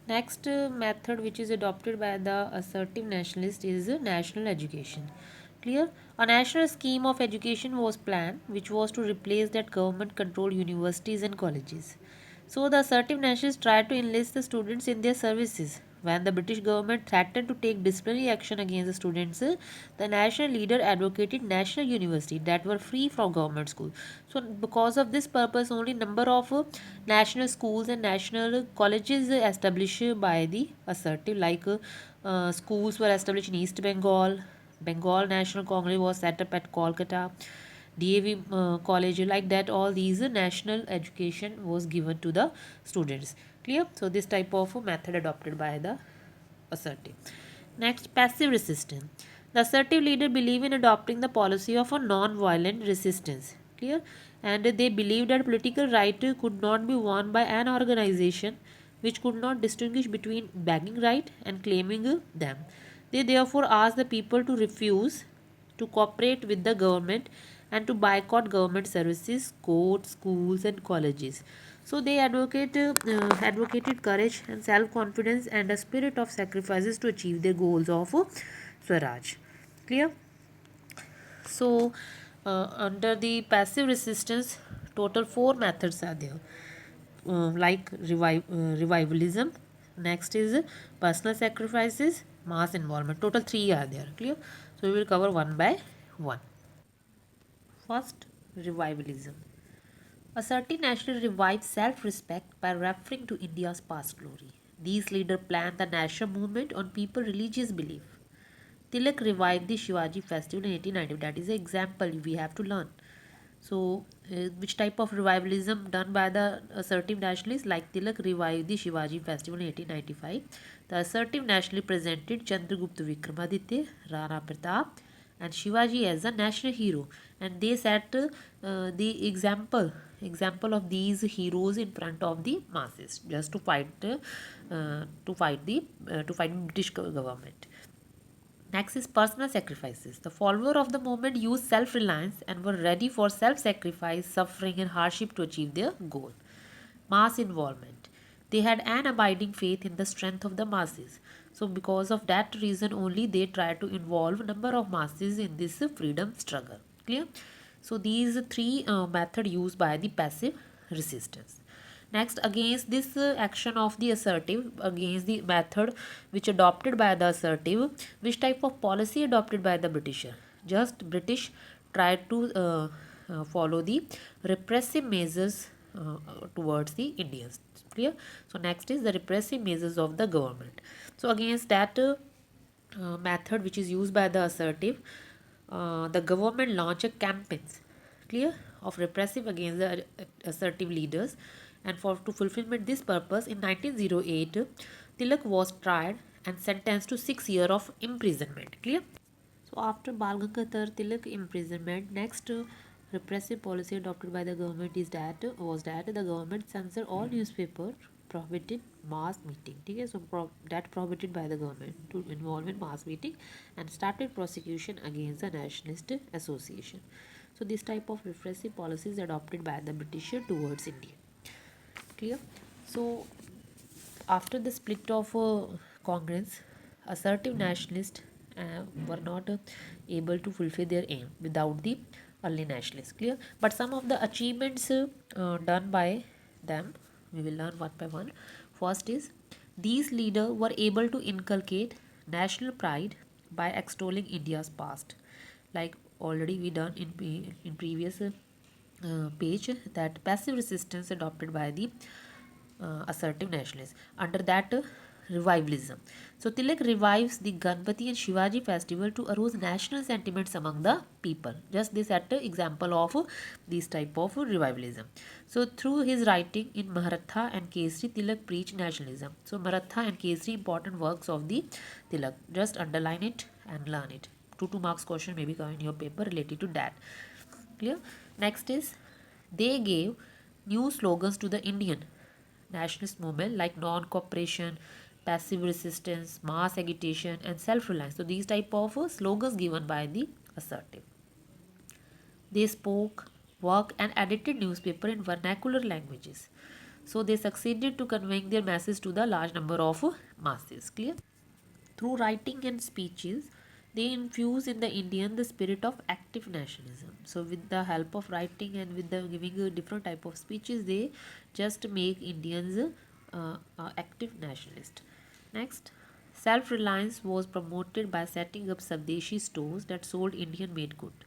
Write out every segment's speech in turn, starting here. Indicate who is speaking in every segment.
Speaker 1: Next method which is adopted by the assertive nationalist is national education. Clear? A national scheme of education was planned which was to replace that government controlled universities and colleges. So the assertive nationalists tried to enlist the students in their services. When the British government threatened to take disciplinary action against the students, the national leader advocated national universities that were free from government schools. So, because of this purpose, only number of national schools and national colleges established by the assertive, like schools were established in East Bengal. Bengal National Congress was set up at Kolkata. DAV college, like that, all these national education was given to the students. Clear? So this type of method adopted by the assertive. Next, passive resistance. The assertive leader believe in adopting the policy of a non-violent resistance. Clear? And they believe that political right could not be won by an organization which could not distinguish between begging right and claiming them. They therefore ask the people to refuse to cooperate with the government and to boycott government services, courts, schools, and colleges. So they advocated courage and self-confidence and a spirit of sacrifices to achieve their goals of Swaraj. Clear? So under the passive resistance, total four methods are there, like revivalism. Next is personal sacrifices, mass involvement. Total three are there. Clear? So we will cover one by one. First, revivalism. A certain national revived self-respect by referring to India's past glory. These leaders planned the national movement on people's religious belief. Tilak revived the Shivaji festival in 1890. That is an example we have to learn. So, which type of revivalism done by the assertive nationalists? Like Tilak revived the Shivaji festival in 1895. The assertive nationalists presented Chandragupta Vikramaditya, Rana Pratap, and Shivaji as a national hero, and they set the example of these heroes in front of the masses just to fight to fight British government. Next is personal sacrifices. The followers of the movement used self reliance and were ready for self sacrifice, suffering, and hardship to achieve their goal. Mass involvement. They had an abiding faith in the strength of the masses. So, because of that reason only, they tried to involve number of masses in this freedom struggle. Clear? So, these three method used by the passive resistance. Next, against this action of the assertive, against the method which adopted by the assertive, which type of policy adopted by the Britisher? Just British tried to follow the repressive measures towards the Indians. Clear? So next is the repressive measures of the government. So against that method which is used by the assertive, the government launched campaigns, clear, of repressive against the assertive leaders, and for to fulfillment this purpose in 1908 Tilak was tried and sentenced to 6 years of imprisonment. Clear? So after Bal Gangadhar Tilak imprisonment, next repressive policy adopted by the government is that the government censored all newspaper, prohibited mass meeting. Okay, so that prohibited by the government to involve in mass meeting, and started prosecution against the Nationalist Association. So this type of repressive policies adopted by the British towards India. Clear? So after the split of Congress, assertive nationalists were not able to fulfill their aim without the early nationalists. Clear? But some of the achievements done by them, we will learn one by one. First is these leaders were able to inculcate national pride by extolling India's past. Like already we done in previous page, that passive resistance adopted by the assertive nationalists. Under that, revivalism. So Tilak revives the Ganpati and Shivaji festival to arouse national sentiments among the people. Just this at example of this type of revivalism. So through his writing in Maratha and Kesari, Tilak preached nationalism. So Maratha and Kesari, important works of the Tilak. Just underline it and learn it. 2 marks question may be coming in your paper related to that. Clear? Next is they gave new slogans to the Indian nationalist movement like non-cooperation, passive resistance, mass agitation, and self-reliance. So these type of slogans given by the assertive. They spoke, worked, and edited newspaper in vernacular languages. So they succeeded to conveying their message to the large number of masses. Clear? Through writing and speeches, they infuse in the Indian the spirit of active nationalism. So with the help of writing and with the giving a different type of speeches, they just make Indians active nationalist. Next, self-reliance was promoted by setting up Swadeshi stores that sold Indian-made goods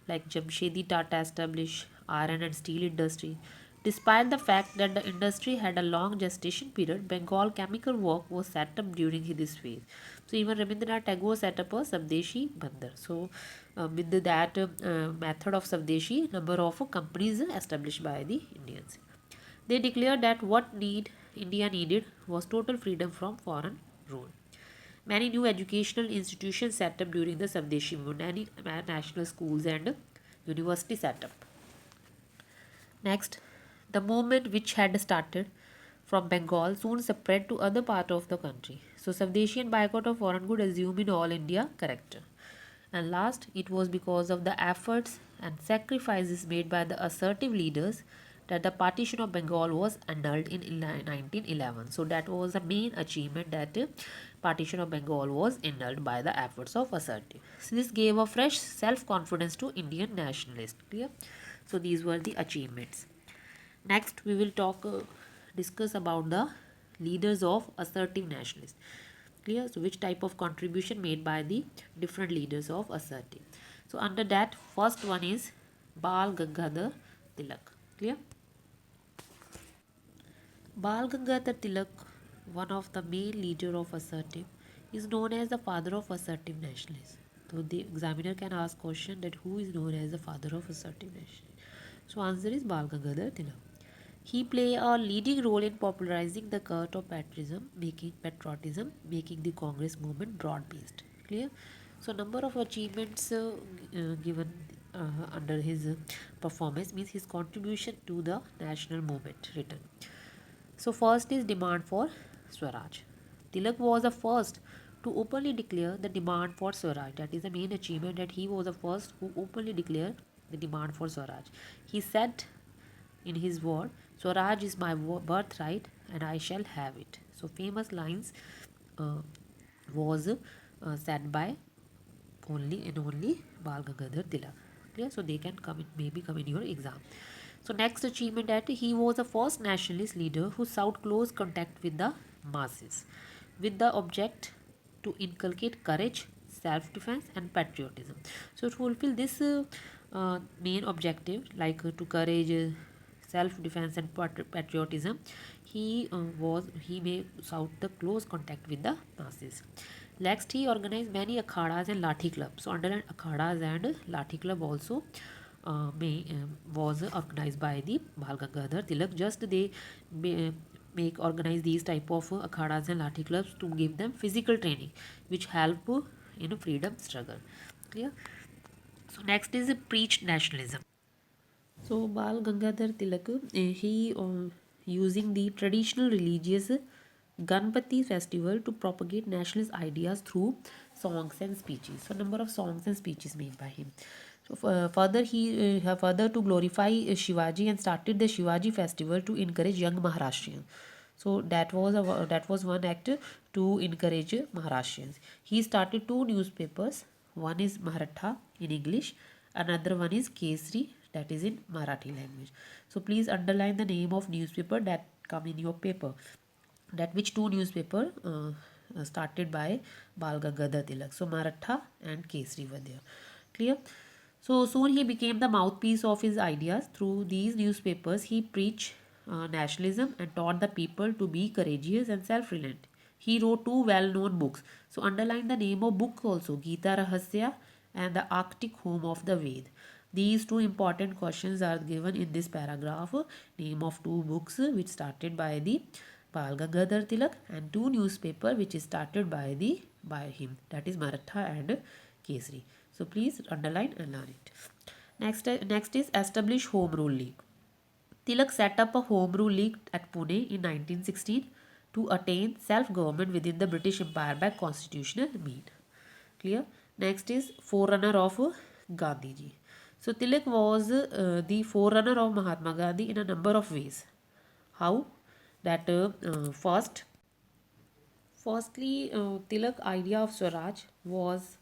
Speaker 1: like Jamshedi Tata established iron and steel industry. Despite the fact that the industry had a long gestation period, Bengal chemical work was set up during this phase. So even Rabindranath Tagore set up a Swadeshi Bandar. So with that method of Swadeshi, number of companies established by the Indians. They declared that what India needed was total freedom from foreign rule. Many new educational institutions set up during the Swadeshi movement, many national schools and university set up. Next, the movement which had started from Bengal soon spread to other parts of the country. So Swadeshi and boycott of foreign goods assumed in all India character. And last, it was because of the efforts and sacrifices made by the assertive leaders that the partition of Bengal was annulled in 1911. So that was the main achievement, that partition of Bengal was annulled by the efforts of assertive. So this gave a fresh self-confidence to Indian nationalists. Clear? So these were the achievements. Next, we will discuss about the leaders of assertive nationalists. Clear? So which type of contribution made by the different leaders of assertive. So under that, first one is Bal Gangadhar Tilak. Clear? Bal Gangadhar Tilak, one of the main leader of assertive, is known as the father of assertive nationalism. So the examiner can ask question that who is known as the father of assertive nationalism. So answer is Bal Gangadhar Tilak. He played a leading role in popularizing the cult of patriotism, making the Congress movement broad-based. Clear? So number of achievements given under his performance means his contribution to the national movement written. So first is demand for Swaraj. Tilak was the first to openly declare the demand for Swaraj. That is the main achievement, that he was the first who openly declared the demand for Swaraj. He said in his word, Swaraj is my birthright and I shall have it. So famous lines uh, was said by only Bal Gangadhar Tilak. Clear? So they can come, it maybe come in your exam. So next achievement, that he was the first nationalist leader who sought close contact with the masses, with the object to inculcate courage, self-defense, and patriotism. So to fulfill this main objective, like to courage, self-defense, and patriotism, he may sought the close contact with the masses. Next, he organized many akhadas and lathi clubs. So under akhadas and lathi club also was organized by the Bal Gangadhar Tilak. Just they organize these type of akhadas and lathi clubs to give them physical training, which help in freedom struggle. Clear? So next is preached nationalism. So Bal Gangadhar Tilak, he using the traditional religious Ganpati festival to propagate nationalist ideas through songs and speeches. So number of songs and speeches made by him. So further he further to glorify Shivaji, and started the Shivaji festival to encourage young Maharashtrians. So that was one act to encourage Maharashtrians. He started two newspapers. One is Maratha in English, another one is Kesri, that is in Marathi language. So please underline the name of newspaper that come in your paper. That which two newspaper started by Bal Gangadhar Tilak. So Maratha and Kesri were there. Clear? So soon he became the mouthpiece of his ideas. Through these newspapers, he preached nationalism and taught the people to be courageous and self-reliant. He wrote two well-known books. So underline the name of book also, Gita Rahasya and the Arctic Home of the Ved. These two important questions are given in this paragraph. Name of two books which started by the Bal Gangadhar Tilak, and two newspaper which is started by him, that is Maratha and Kesri. So please underline and learn it. Next is establish Home Rule League. Tilak set up a Home Rule League at Pune in 1916 to attain self-government within the British Empire by constitutional means. Clear? Next is forerunner of Gandhiji. So Tilak was the forerunner of Mahatma Gandhi in a number of ways. How? that firstly, Tilak idea of Swaraj was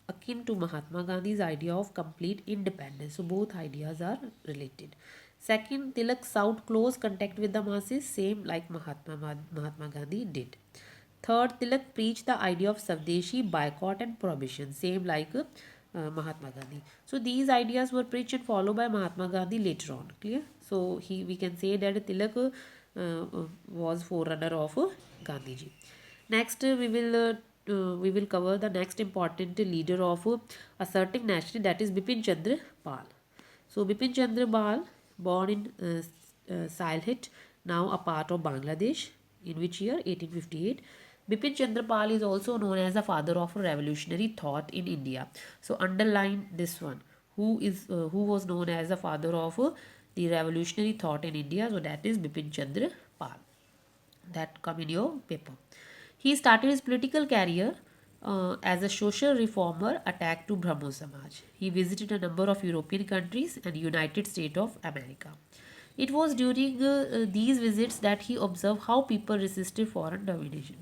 Speaker 1: akin to Mahatma Gandhi's idea of complete independence. So both ideas are related. Second, Tilak sought close contact with the masses, same like Mahatma Gandhi did. Third, Tilak preached the idea of Swadeshi, boycott and prohibition, same like Mahatma Gandhi. So these ideas were preached and followed by Mahatma Gandhi later on. Clear? So we can say that Tilak was forerunner of Gandhiji. Next, we will cover the next important leader of assertive nationalism, that is Bipin Chandra Pal. So Bipin Chandra Pal, born in Sylhet, now a part of Bangladesh, in which year 1858. Bipin Chandra Pal is also known as the father of revolutionary thought in India. So underline this one. Who was known as the father of the revolutionary thought in India? So that is Bipin Chandra Pal. That come in your paper. He started his political career as a social reformer attacked to Brahmo Samaj. He visited a number of European countries and United States of America. It was during these visits that he observed how people resisted foreign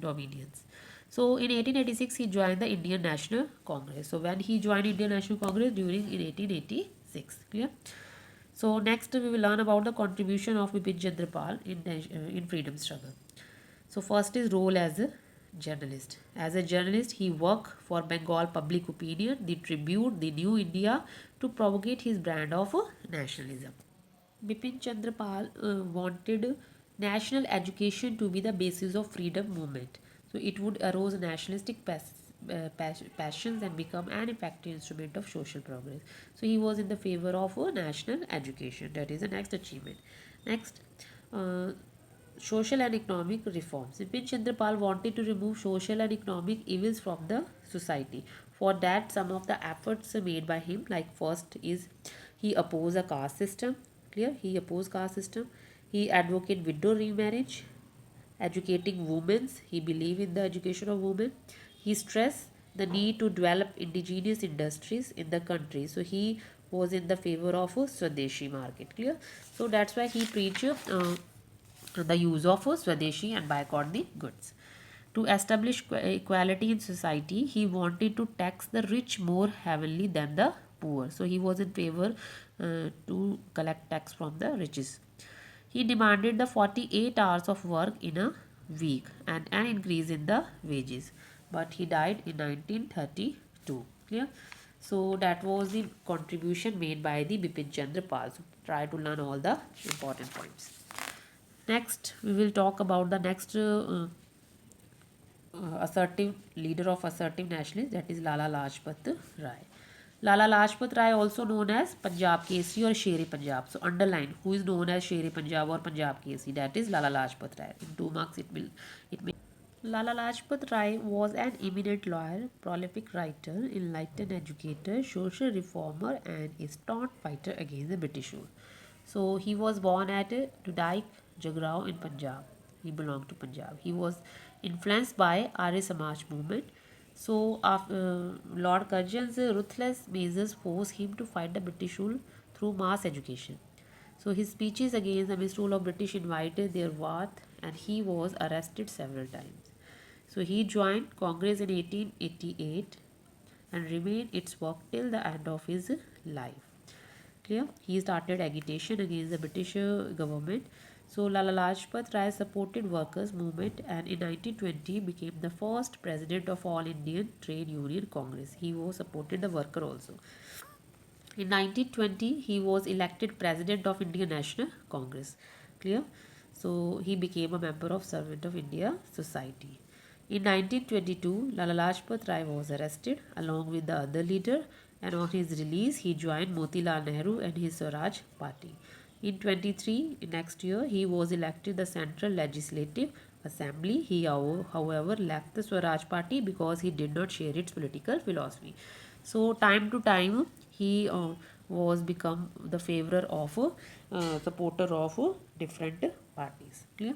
Speaker 1: dominions. So in 1886 he joined the Indian National Congress. So when he joined Indian National Congress during in 1886, clear? So next we will learn about the contribution of Bipin Chandra Pal in freedom struggle. So first is role as a journalist. As a journalist, he worked for Bengal Public Opinion, the Tribute, the New India to propagate his brand of nationalism. Bipin Chandra Pal wanted national education to be the basis of freedom movement. So it would arouse nationalistic passions and become an effective instrument of social progress. So he was in the favor of national education. That is the next achievement. Next, uh, social and economic reforms. Bipin Chandra Pal wanted to remove social and economic evils from the society. For that, some of the efforts made by him, like first is he opposed a caste system. Clear? He opposed caste system. He advocated widow remarriage, educating women. He believed in the education of women. He stressed the need to develop indigenous industries in the country. So he was in the favor of a Swadeshi market. Clear? So that's why he preached the use of Swadeshi and boycott the goods. To establish equality in society, he wanted to tax the rich more heavily than the poor. So he was in favor to collect tax from the riches. He demanded the 48 hours of work in a week and an increase in the wages. But he died in 1932. Clear? So that was the contribution made by the Bipin Chandra Pal. So try to learn all the important points. Next, we will talk about the next assertive leader of assertive nationalists, that is Lala Lajpat Rai. Lala Lajpat Rai, also known as Punjab Kesari or Shere Punjab. So underline who is known as Shere Punjab or Punjab Kesari. That is Lala Lajpat Rai. In 2 marks, it may. Lala Lajpat Rai was an eminent lawyer, prolific writer, enlightened educator, social reformer, and a staunch fighter against the British rule. So he was born at Dudaik, Jagrao in Punjab. He belonged to Punjab. He was influenced by Arya Samaj movement. So Lord Curzon's ruthless measures forced him to fight the British rule through mass education. So his speeches against the misrule of British invited their wrath, and he was arrested several times. So he joined Congress in 1888 and remained its work till the end of his life. Clear? He started agitation against the British government. So Lala Lajpat Rai supported workers' movement and in 1920 became the first president of All Indian Trade Union Congress. He was supported the worker also. In 1920, he was elected president of Indian National Congress. Clear? So he became a member of Servant of India Society. In 1922, Lala Lajpat Rai was arrested along with the other leader, and on his release, he joined Motilal Nehru and his Swaraj Party. In 23, next year, he was elected the Central Legislative Assembly. He, however, left the Swaraj Party because he did not share its political philosophy. So, time to time, he was become the favor of supporter of different parties. Clear?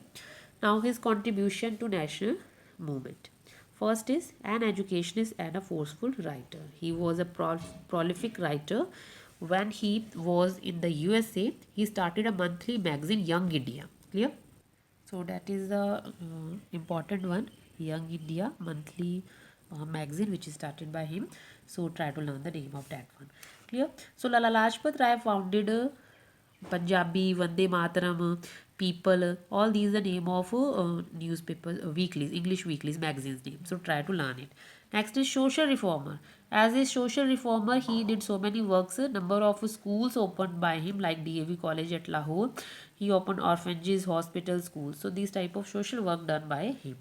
Speaker 1: Now, his contribution to national movement. First is an educationist and a forceful writer. He was a prolific writer. When he was in the USA, he started a monthly magazine, Young India. Clear? So that is the important one, Young India monthly magazine, which is started by him. So try to learn the name of that one. Clear? So Lala Lajpat Rai founded Punjabi, Vande Mataram, People, all these are the name of newspapers, weeklies, English weeklies, magazines name. So try to learn it. Next is social reformer. As a social reformer, he did so many works. A number of schools opened by him, like DAV College at Lahore. He opened orphanages, hospitals, schools. So these type of social work done by him.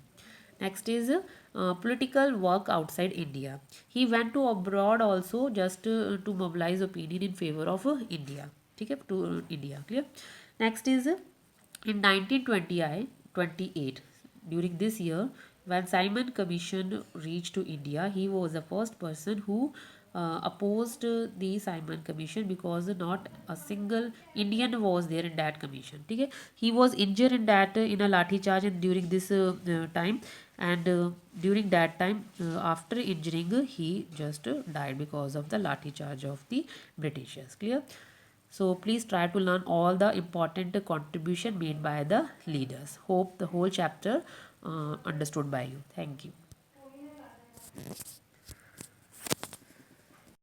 Speaker 1: Next is political work outside India. He went to abroad also, just to mobilize opinion in favor of India. ठीक है, to India. Clear? Next is in 1928, during this year, when Simon Commission reached to India, he was the first person who opposed the Simon Commission, because not a single Indian was there in that commission. Okay? He was injured in that in a lathi charge and during this time, and during that time, after injuring, he just died because of the lathi charge of the Britishers. Clear? So please try to learn all the important contribution made by the leaders. Hope the whole chapter understood by you. Thank you.